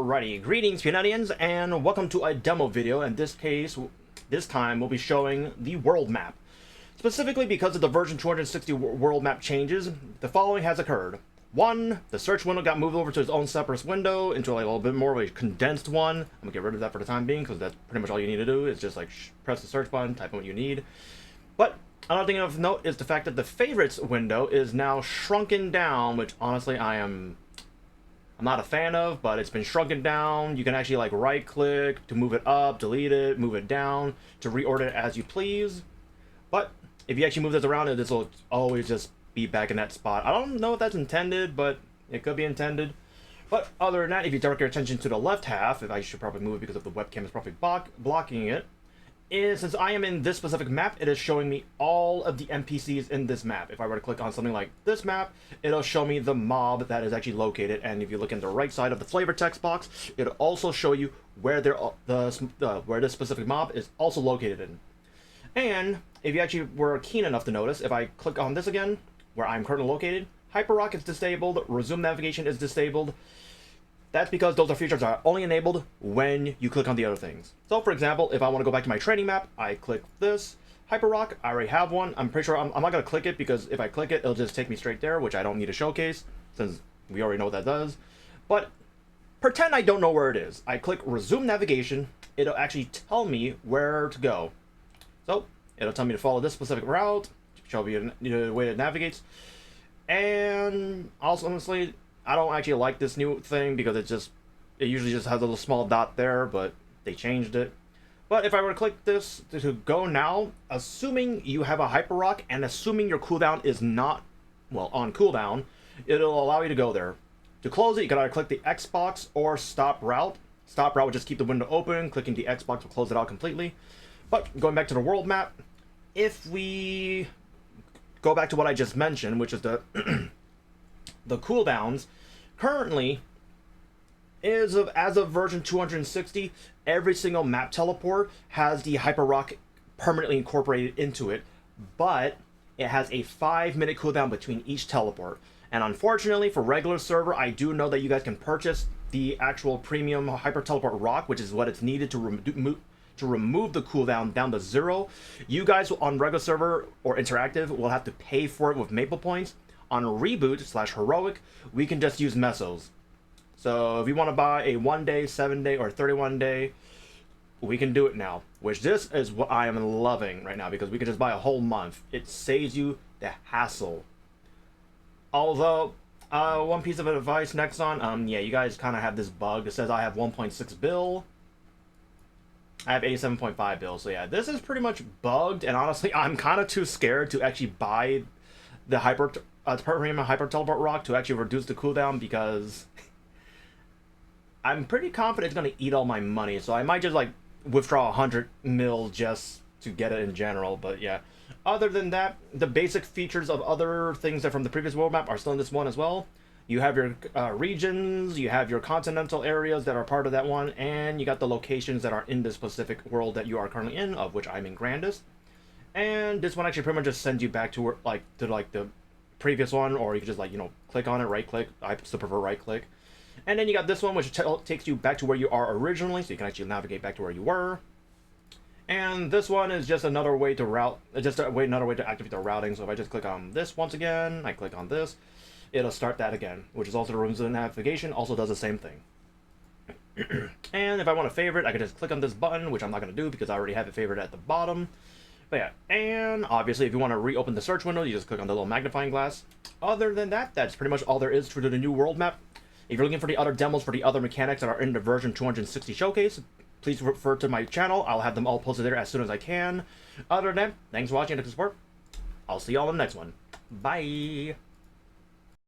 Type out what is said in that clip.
Alrighty, greetings Canadians, and welcome to a demo video. In this case, this time we'll be showing the world map. Specifically because of the version 260 world map changes, the following has occurred. 1. The search window got moved over to its own separate window into a little bit more of a condensed one. I'm gonna get rid of that for the time being because that's pretty much all you need to do is just like press the search button, type in what you need. But another thing of note is the fact that the favorites window is now shrunken down, which honestly I'm not a fan of, but it's been shrunken down. You can actually like right click to move it up, delete it, move it down, to reorder it as you please. But if you actually move this around, this will always just be back in that spot. I don't know if that's intended, but it could be intended. But other than that, if you direct your attention to the left half, if I should probably move it because of the webcam is probably blocking it, is since I am in this specific map, it is showing me all of the NPCs in this map. If I were to click on something like this map, it'll show me the mob that is actually located. And if you look in the right side of the flavor text box, it'll also show you where where this specific mob is also located in. And if you actually were keen enough to notice, if I click on this again, where I'm currently located, Hyperrock is disabled, Resume Navigation is disabled. That's because those are features that are only enabled when you click on the other things. So for example, if I want to go back to my training map, I click this. Hyperrock, I already have one. I'm pretty sure I'm not going to click it because if I click it, it'll just take me straight there, which I don't need to showcase since we already know what that does. But pretend I don't know where it is. I click Resume Navigation. It'll actually tell me where to go. So it'll tell me to follow this specific route, show me the way it navigates. And also, honestly, I don't actually like this new thing because it usually just has a little small dot there, but they changed it. But if I were to click this to go now, assuming you have a Hyperrock and assuming your cooldown is not, well, on cooldown, it'll allow you to go there. To close it, you can either click the X box or stop route. Stop route will just keep the window open. Clicking the X box will close it out completely. But going back to the world map, if we go back to what I just mentioned, which is the the cooldowns, currently, as of version 260, every single map teleport has the Hyperrock permanently incorporated into it, but it has a 5-minute cooldown between each teleport. And unfortunately, for regular server, I do know that you guys can purchase the actual premium Hyper Teleport Rock, which is what it's needed to remove the cooldown down to 0. You guys on regular server or interactive will have to pay for it with Maple Points. On Reboot/Heroic, we can just use Mesos. So if you want to buy a 1-day, 7-day, or 31-day, we can do it now. Which this is what I am loving right now because we can just buy a whole month. It saves you the hassle. Although, one piece of advice next on, yeah, you guys kind of have this bug. It says I have 1.6 bill. I have 87.5 bill. So yeah, this is pretty much bugged. And honestly, I'm kind of too scared to actually buy the premium Hyper Teleport Rock to actually reduce the cooldown because I'm pretty confident it's going to eat all my money. So I might just like withdraw 100 mil just to get it in general. But yeah, other than that, the basic features of other things that from the previous world map are still in this one as well. You have your regions, you have your continental areas that are part of that one, and you got the locations that are in this specific world that you are currently in, of which I'm in Grandest. And this one actually pretty much just sends you back to the previous one, or you can just like, click on it, right click. I still prefer right click. And then you got this one, which takes you back to where you are originally, so you can actually navigate back to where you were. And this one is just another way to another way to activate the routing. So if I just click on this once again, I click on this, it'll start that again, which is also the Resume Navigation, also does the same thing. And if I want to favorite, I can just click on this button, which I'm not going to do because I already have it favored at the bottom. But yeah, and obviously if you want to reopen the search window, you just click on the little magnifying glass. Other than that, that's pretty much all there is to the new world map. If you're looking for the other demos for the other mechanics that are in the version 260 showcase, please refer to my channel. I'll have them all posted there as soon as I can. Other than that, thanks for watching and the support. I'll see y'all in the next one. Bye!